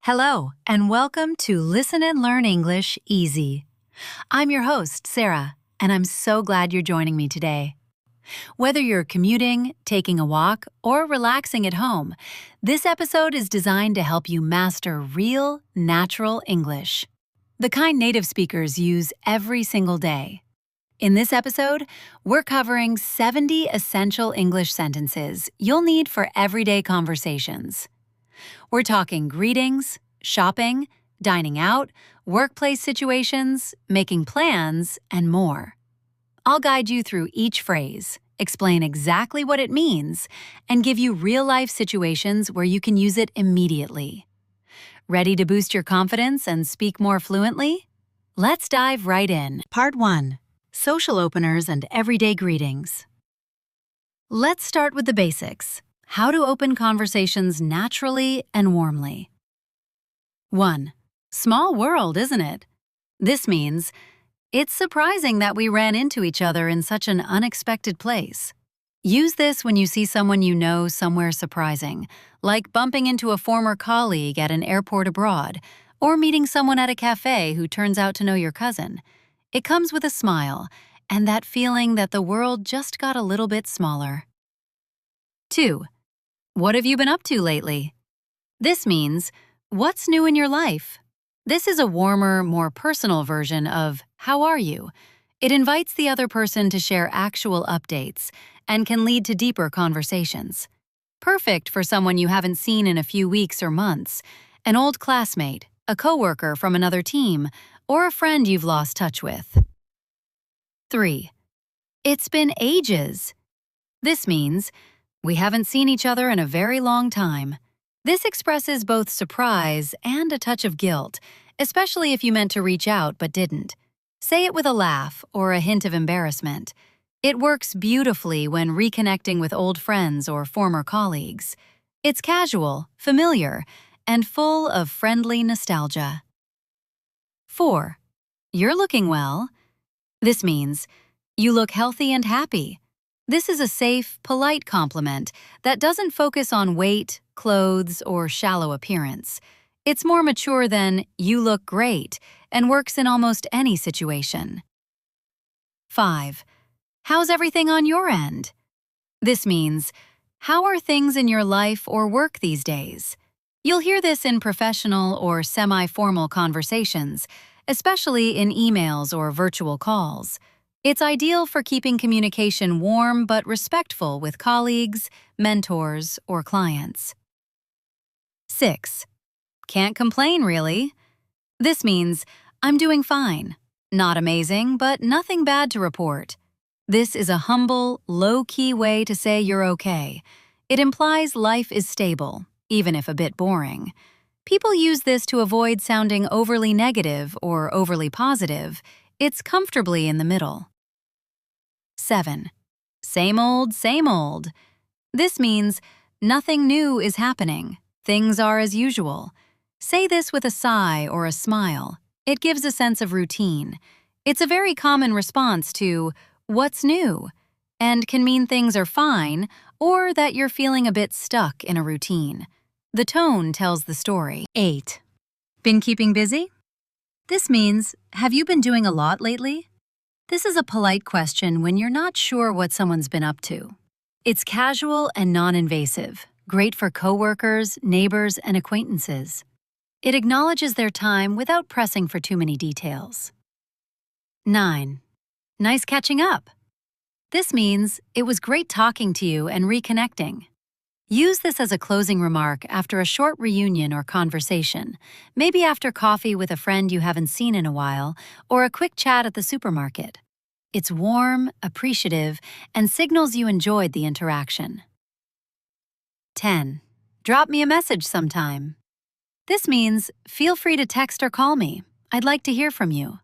Hello, and welcome to Listen and Learn English Easy. I'm your host, Sarah, and I'm so glad you're joining me today. Whether you're commuting, taking a walk, or relaxing at home, this episode is designed to help you master real, natural English, the kind native speakers use every single day. In this episode, we're covering 70 essential English sentences you'll need for everyday conversations. We're talking greetings, shopping, dining out, workplace situations, making plans, and more. I'll guide you through each phrase, explain exactly what it means, and give you real-life situations where you can use it immediately. Ready to boost your confidence and speak more fluently? Let's dive right in. Part 1. Social openers and everyday greetings. Let's start with the basics. How to open conversations naturally and warmly. 1. Small world, isn't it? This means, it's surprising that we ran into each other in such an unexpected place. Use this when you see someone you know somewhere surprising, like bumping into a former colleague at an airport abroad, or meeting someone at a cafe who turns out to know your cousin. It comes with a smile, and that feeling that the world just got a little bit smaller. 2. What have you been up to lately? This means, what's new in your life? This is a warmer, more personal version of, how are you? It invites the other person to share actual updates and can lead to deeper conversations. Perfect for someone you haven't seen in a few weeks or months, an old classmate, a coworker from another team, or a friend you've lost touch with. 3. It's been ages. This means, we haven't seen each other in a very long time. This expresses both surprise and a touch of guilt, especially if you meant to reach out but didn't. Say it with a laugh or a hint of embarrassment. It works beautifully when reconnecting with old friends or former colleagues. It's casual, familiar, and full of friendly nostalgia. 4. You're looking well. This means, you look healthy and happy. This is a safe, polite compliment that doesn't focus on weight, clothes, or shallow appearance. It's more mature than, you look great, and works in almost any situation. 5. How's everything on your end? This means, how are things in your life or work these days? You'll hear this in professional or semi-formal conversations, especially in emails or virtual calls. It's ideal for keeping communication warm but respectful with colleagues, mentors, or clients. 6. Can't complain, really. This means, I'm doing fine. Not amazing, but nothing bad to report. This is a humble, low-key way to say you're okay. It implies life is stable, even if a bit boring. People use this to avoid sounding overly negative or overly positive. It's comfortably in the middle. 7. Same old, same old. This means, nothing new is happening. Things are as usual. Say this with a sigh or a smile. It gives a sense of routine. It's a very common response to, what's new? And can mean things are fine or that you're feeling a bit stuck in a routine. The tone tells the story. 8. Been keeping busy? This means, have you been doing a lot lately? This is a polite question when you're not sure what someone's been up to. It's casual and non-invasive, great for coworkers, neighbors, and acquaintances. It acknowledges their time without pressing for too many details. 9. Nice catching up. This means, it was great talking to you and reconnecting. Use this as a closing remark after a short reunion or conversation, maybe after coffee with a friend you haven't seen in a while, or a quick chat at the supermarket. It's warm, appreciative, and signals you enjoyed the interaction. 10. Drop me a message sometime. This means, feel free to text or call me. I'd like to hear from you.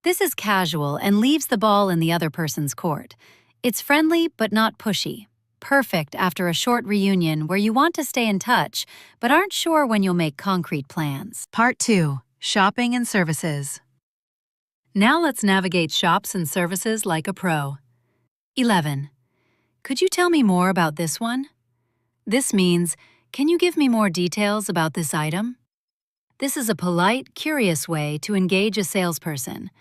This is casual and leaves the ball in the other person's court. It's friendly but not pushy. Perfect after a short reunion where you want to stay in touch but aren't sure when you'll make concrete plans. Part 2. Shopping and services. Now let's navigate shops and services like a pro. 11. Could you tell me more about this one? This means, can you give me more details about this item? This is a polite, curious way to engage a salesperson.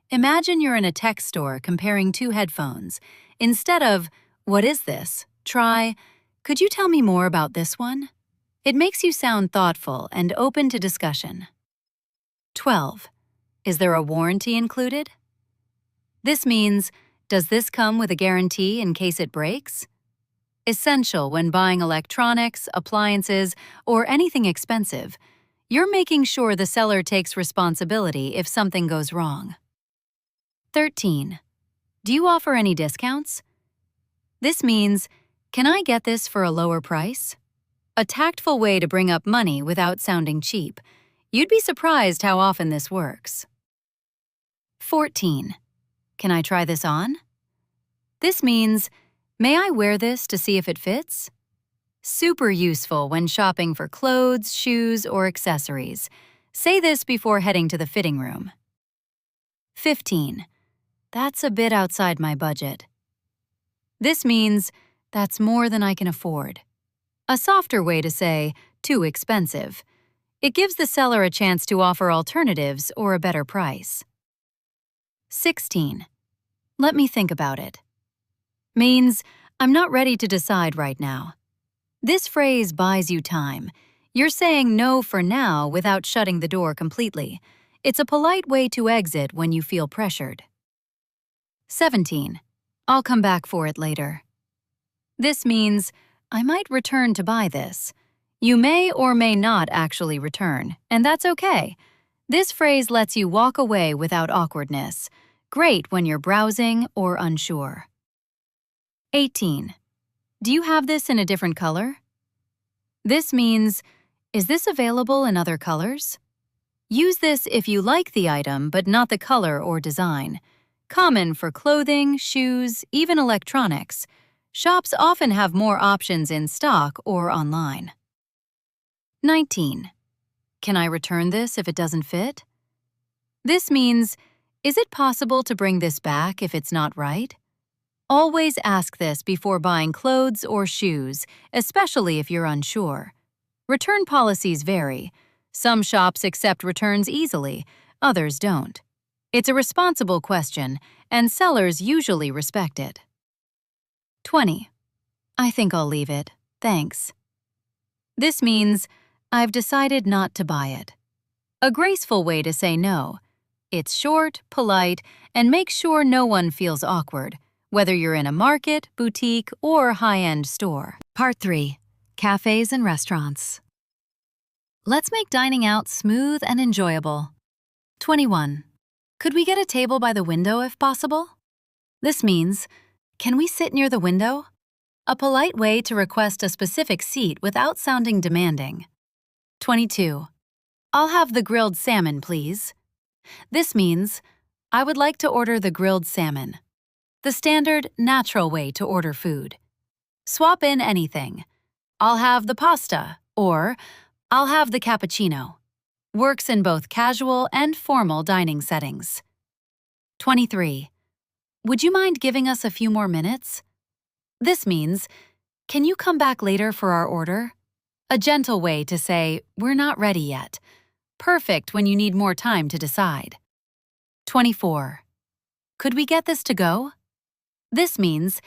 Imagine you're in a tech store comparing two headphones. Instead of, "What is this?" try, "Could you tell me more about this one?" It makes you sound thoughtful and open to discussion. 12. Is there a warranty included? This means, does this come with a guarantee in case it breaks? Essential when buying electronics, appliances, or anything expensive. You're making sure the seller takes responsibility if something goes wrong. 13. Do you offer any discounts? This means, can I get this for a lower price? A tactful way to bring up money without sounding cheap. You'd be surprised how often this works. 14. Can I try this on? This means, may I wear this to see if it fits? Super useful when shopping for clothes, shoes, or accessories. Say this before heading to the fitting room. 15. That's a bit outside my budget. This means, that's more than I can afford. A softer way to say, too expensive. It gives the seller a chance to offer alternatives or a better price. 16. Let me think about it. Means, I'm not ready to decide right now. This phrase buys you time. You're saying no for now without shutting the door completely. It's a polite way to exit when you feel pressured. 17. I'll come back for it later. This means, I might return to buy this. You may or may not actually return, and that's okay. This phrase lets you walk away without awkwardness. Great when you're browsing or unsure. 18. Do you have this in a different color? This means, is this available in other colors? Use this if you like the item but not the color or design. Common for clothing, shoes, even electronics. Shops often have more options in stock or online. 19. Can I return this if it doesn't fit? This means, is it possible to bring this back if it's not right? Always ask this before buying clothes or shoes, especially if you're unsure. Return policies vary. Some shops accept returns easily, others don't. It's a responsible question, and sellers usually respect it. 20. I think I'll leave it, thanks. This means, I've decided not to buy it. A graceful way to say no. It's short, polite, and makes sure no one feels awkward, whether you're in a market, boutique, or high-end store. Part 3. Cafes and restaurants. Let's make dining out smooth and enjoyable. 21. Could we get a table by the window if possible? This means, can we sit near the window? A polite way to request a specific seat without sounding demanding. 22. I'll have the grilled salmon, please. This means, I would like to order the grilled salmon. The standard, natural way to order food. Swap in anything. I'll have the pasta, or I'll have the cappuccino. Works in both casual and formal dining settings. 23. Would you mind giving us a few more minutes? This means, can you come back later for our order? A gentle way to say, we're not ready yet. Perfect when you need more time to decide. 24. Could we get this to go? This means,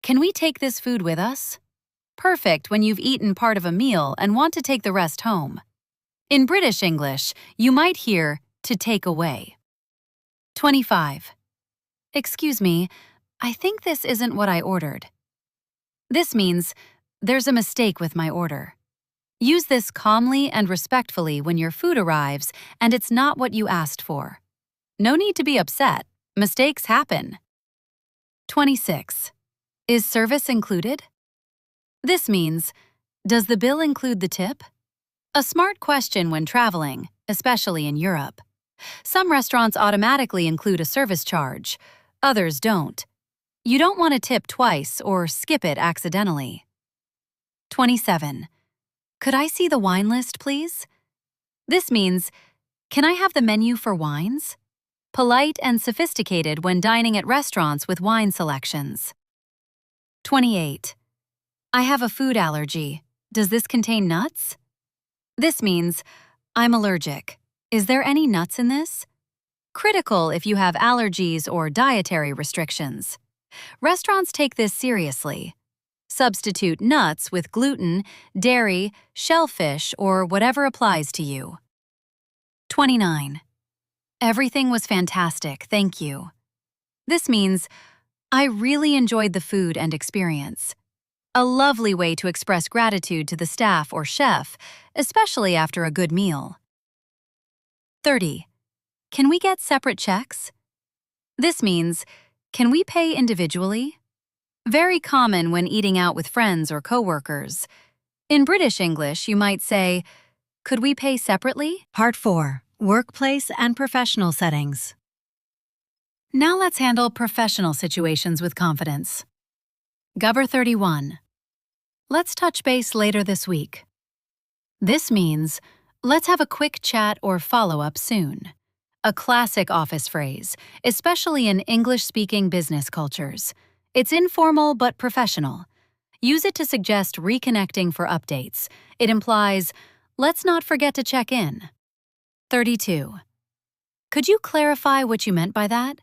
can we take this food with us? Perfect when you've eaten part of a meal and want to take the rest home. In British English, you might hear to take away. 25. Excuse me, I think this isn't what I ordered. This means, there's a mistake with my order. Use this calmly and respectfully when your food arrives and it's not what you asked for. No need to be upset. Mistakes happen. 26. Is service included? This means, does the bill include the tip? A smart question when traveling, especially in Europe. Some restaurants automatically include a service charge. Others don't. You don't want to tip twice or skip it accidentally. 27. Could I see the wine list, please? This means, can I have the menu for wines? Polite and sophisticated when dining at restaurants with wine selections. 28. I have a food allergy. Does this contain nuts? This means, I'm allergic. Is there any nuts in this? Critical if you have allergies or dietary restrictions. Restaurants take this seriously. Substitute nuts with gluten, dairy, shellfish, or whatever applies to you. 29. Everything was fantastic, thank you. This means, I really enjoyed the food and experience. A lovely way to express gratitude to the staff or chef, especially after a good meal. 30. Can we get separate checks? This means, can we pay individually? Very common when eating out with friends or coworkers. In British English, you might say, could we pay separately? Part 4. Workplace and professional settings. Now let's handle professional situations with confidence. Gubber 31. Let's touch base later this week. This means, let's have a quick chat or follow-up soon. A classic office phrase, especially in English-speaking business cultures. It's informal but professional. Use it to suggest reconnecting for updates. It implies, let's not forget to check in. 32. Could you clarify what you meant by that?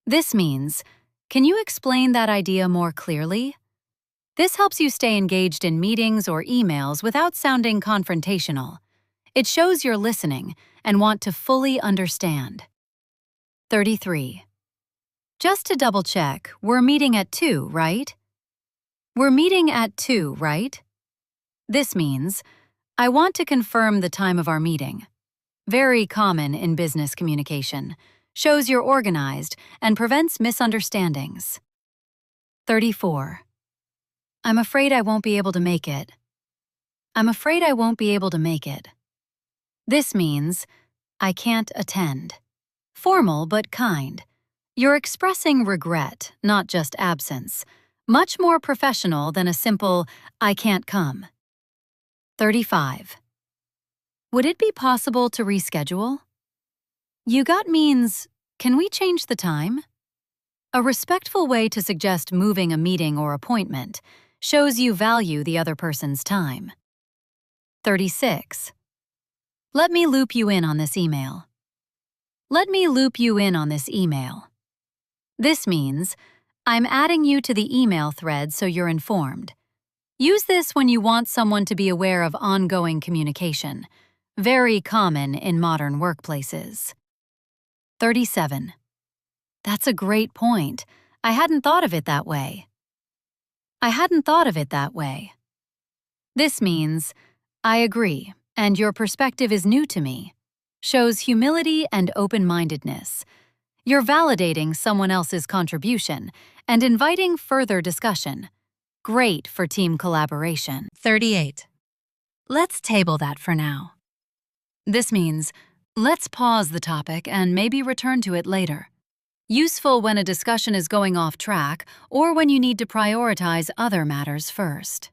This means, can you explain that idea more clearly? This helps you stay engaged in meetings or emails without sounding confrontational. It shows you're listening and want to fully understand. 33. Just to double-check, we're meeting at 2, right? We're meeting at 2, right? This means, I want to confirm the time of our meeting. Very common in business communication. Shows you're organized and prevents misunderstandings. 34. I'm afraid I won't be able to make it. I'm afraid I won't be able to make it. This means, I can't attend. Formal but kind. You're expressing regret, not just absence. Much more professional than a simple, I can't come. 35. Would it be possible to reschedule? You got means, can we change the time? A respectful way to suggest moving a meeting or appointment shows you value the other person's time. 36. Let me loop you in on this email. Let me loop you in on this email. This means, I'm adding you to the email thread so you're informed. Use this when you want someone to be aware of ongoing communication. Very common in modern workplaces. 37. That's a great point. I hadn't thought of it that way. I hadn't thought of it that way. This means, I agree, and your perspective is new to me. Shows humility and open-mindedness. You're validating someone else's contribution and inviting further discussion. Great for team collaboration. 38. Let's table that for now. This means, let's pause the topic and maybe return to it later. Useful when a discussion is going off track or when you need to prioritize other matters first.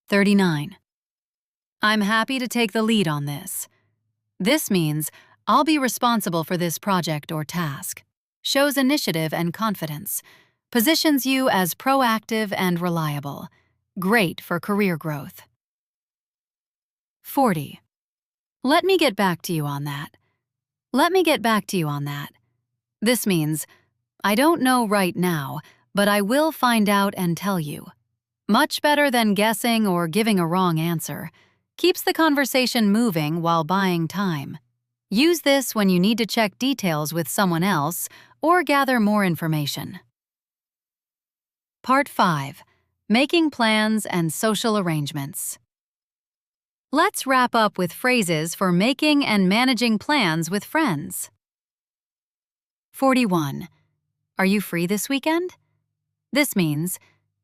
39. I'm happy to take the lead on this. This means, I'll be responsible for this project or task. Shows initiative and confidence. Positions you as proactive and reliable. Great for career growth. 40. Let me get back to you on that. Let me get back to you on that. This means, I don't know right now, but I will find out and tell you. Much better than guessing or giving a wrong answer. Keeps the conversation moving while buying time. Use this when you need to check details with someone else or gather more information. Part 5. Making plans and social arrangements. Let's wrap up with phrases for making and managing plans with friends. 41. Are you free this weekend? This means,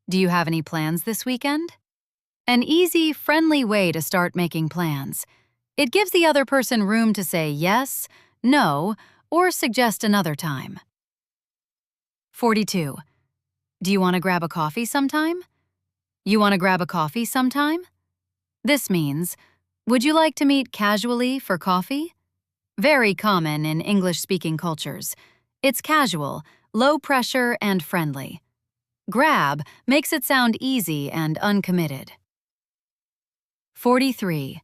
do you have any plans this weekend? An easy, friendly way to start making plans. It gives the other person room to say yes, no, or suggest another time. 42. Do you want to grab a coffee sometime? You want to grab a coffee sometime? This means, would you like to meet casually for coffee? Very common in English-speaking cultures. It's casual, low pressure, and friendly. Grab makes it sound easy and uncommitted. 43.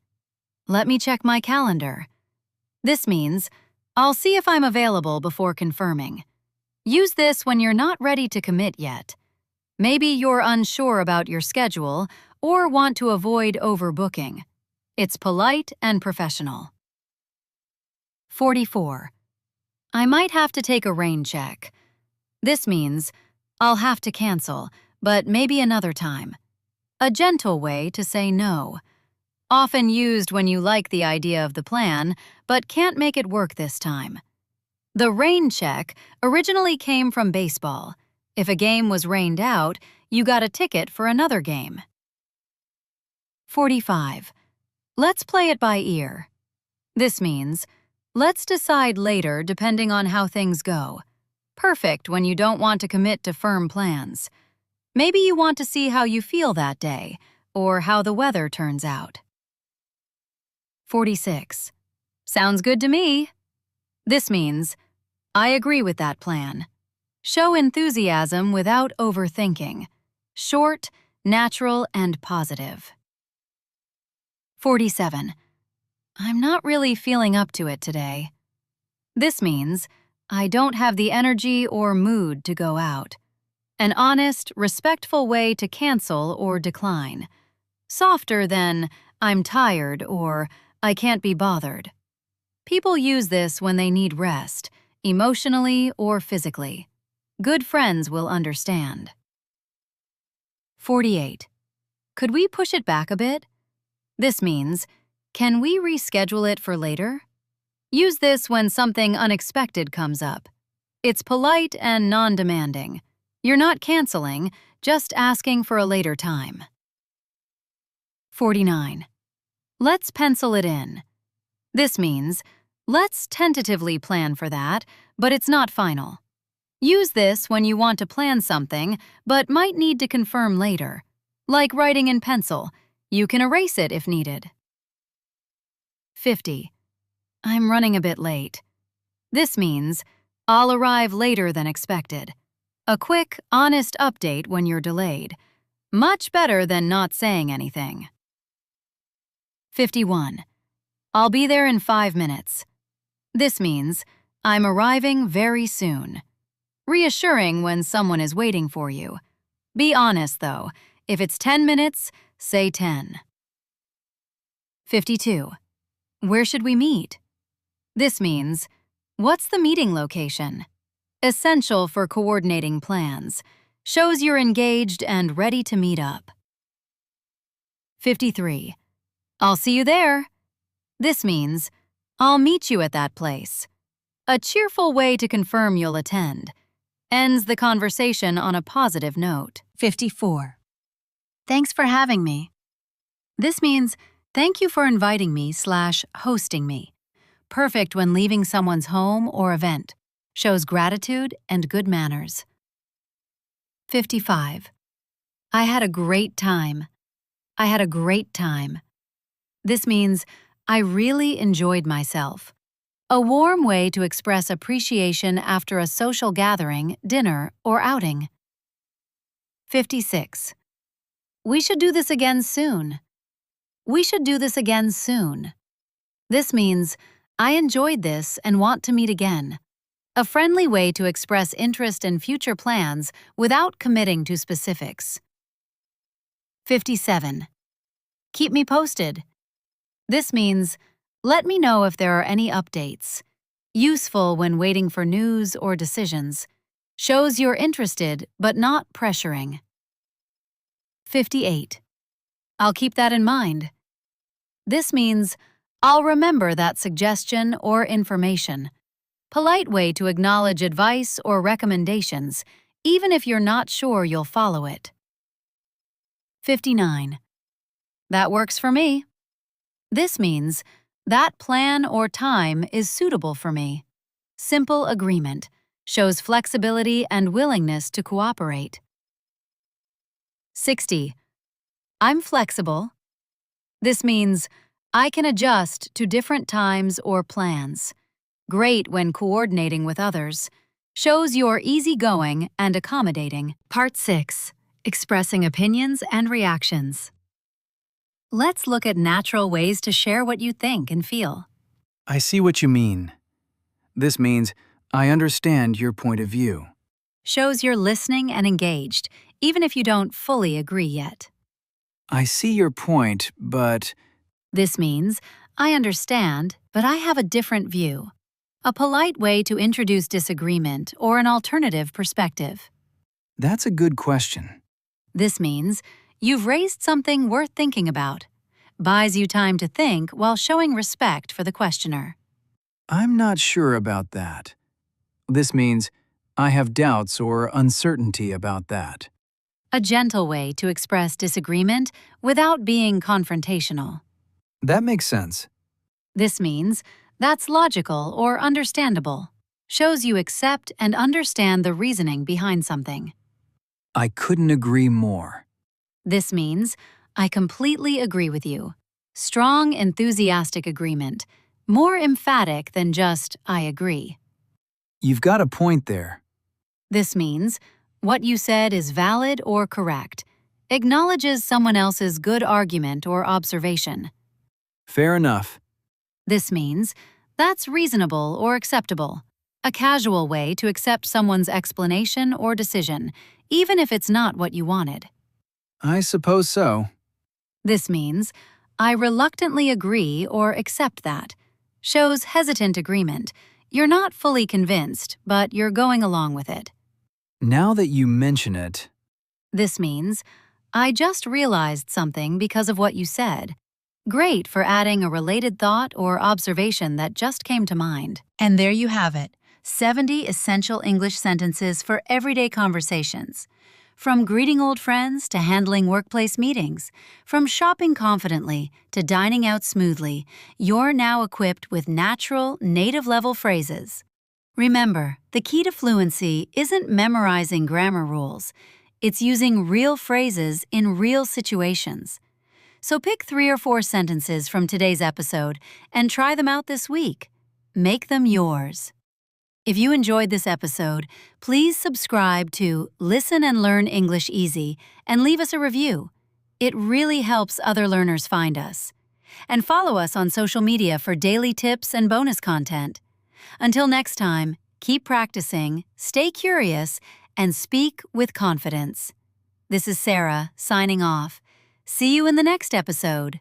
Let me check my calendar. This means, I'll see if I'm available before confirming. Use this when you're not ready to commit yet. Maybe you're unsure about your schedule or want to avoid overbooking. It's polite and professional. 44. I might have to take a rain check. This means, I'll have to cancel, but maybe another time. A gentle way to say no. Often used when you like the idea of the plan, but can't make it work this time. The rain check originally came from baseball. If a game was rained out, you got a ticket for another game. 45. Let's play it by ear. This means, let's decide later depending on how things go. Perfect when you don't want to commit to firm plans. Maybe you want to see how you feel that day, or how the weather turns out. 46. Sounds good to me. This means, I agree with that plan. Show enthusiasm without overthinking. Short, natural, and positive. 47. I'm not really feeling up to it today. This means, I don't have the energy or mood to go out. An honest, respectful way to cancel or decline. Softer than, I'm tired or I can't be bothered. People use this when they need rest, emotionally or physically. Good friends will understand. 48. Could we push it back a bit? This means, can we reschedule it for later? Use this when something unexpected comes up. It's polite and non-demanding. You're not canceling, just asking for a later time. 49. Let's pencil it in. This means, let's tentatively plan for that, but it's not final. Use this when you want to plan something, but might need to confirm later. Like writing in pencil, you can erase it if needed. 50. I'm running a bit late. This means, I'll arrive later than expected. A quick, honest update when you're delayed. Much better than not saying anything. 51. I'll be there in 5 minutes. This means, I'm arriving very soon. Reassuring when someone is waiting for you. Be honest, though. If it's 10 minutes, say 10. 52. Where should we meet? This means, what's the meeting location? Essential for coordinating plans. Shows you're engaged and ready to meet up. 53. I'll see you there. This means, I'll meet you at that place. A cheerful way to confirm you'll attend. Ends the conversation on a positive note. 54. Thanks for having me. This means, thank you for inviting me/hosting me. Perfect when leaving someone's home or event. Shows gratitude and good manners. 55. I had a great time. I had a great time. This means, I really enjoyed myself. A warm way to express appreciation after a social gathering, dinner, or outing. 56. We should do this again soon. We should do this again soon. This means, I enjoyed this and want to meet again. A friendly way to express interest in future plans without committing to specifics. 57. Keep me posted. This means, let me know if there are any updates. Useful when waiting for news or decisions. Shows you're interested but not pressuring. 58. I'll keep that in mind. This means, I'll remember that suggestion or information. Polite way to acknowledge advice or recommendations, even if you're not sure you'll follow it. 59. That works for me. This means, that plan or time is suitable for me. Simple agreement. Shows flexibility and willingness to cooperate. 60. I'm flexible. This means, I can adjust to different times or plans. Great when coordinating with others. Shows you're easygoing and accommodating. Part 6. Expressing opinions and reactions. Let's look at natural ways to share what you think and feel. I see what you mean. This means I understand your point of view. Shows you're listening and engaged, even if you don't fully agree yet. I see your point, but This means, I understand, but I have a different view. A polite way to introduce disagreement or an alternative perspective. that's a good question. This means, you've raised something worth thinking about. Buys you time to think while showing respect for the questioner. I'm not sure about that. This means I have doubts or uncertainty about that. A gentle way to express disagreement without being confrontational. That makes sense. This means, that's logical or understandable. Shows you accept and understand the reasoning behind something. I couldn't agree more. This means, I completely agree with you. Strong, enthusiastic agreement. More emphatic than just, I agree. You've got a point there. This means, what you said is valid or correct. Acknowledges someone else's good argument or observation. Fair enough. This means, that's reasonable or acceptable. A casual way to accept someone's explanation or decision, even if it's not what you wanted. I suppose so. This means, I reluctantly agree or accept that. Shows hesitant agreement. You're not fully convinced, but you're going along with it. Now that you mention it, This means, I just realized something because of what you said. Great for adding a related thought or observation that just came to mind. And there you have it, 70 essential English sentences for everyday conversations. From greeting old friends to handling workplace meetings, from shopping confidently to dining out smoothly, you're now equipped with natural, native-level phrases. Remember, the key to fluency isn't memorizing grammar rules. It's using real phrases in real situations. So pick 3 or 4 sentences from today's episode and try them out this week. Make them yours. If you enjoyed this episode, please subscribe to Listen and Learn English Easy and leave us a review. It really helps other learners find us. And follow us on social media for daily tips and bonus content. Until next time, keep practicing, stay curious, and speak with confidence. This is Sarah, signing off. See you in the next episode.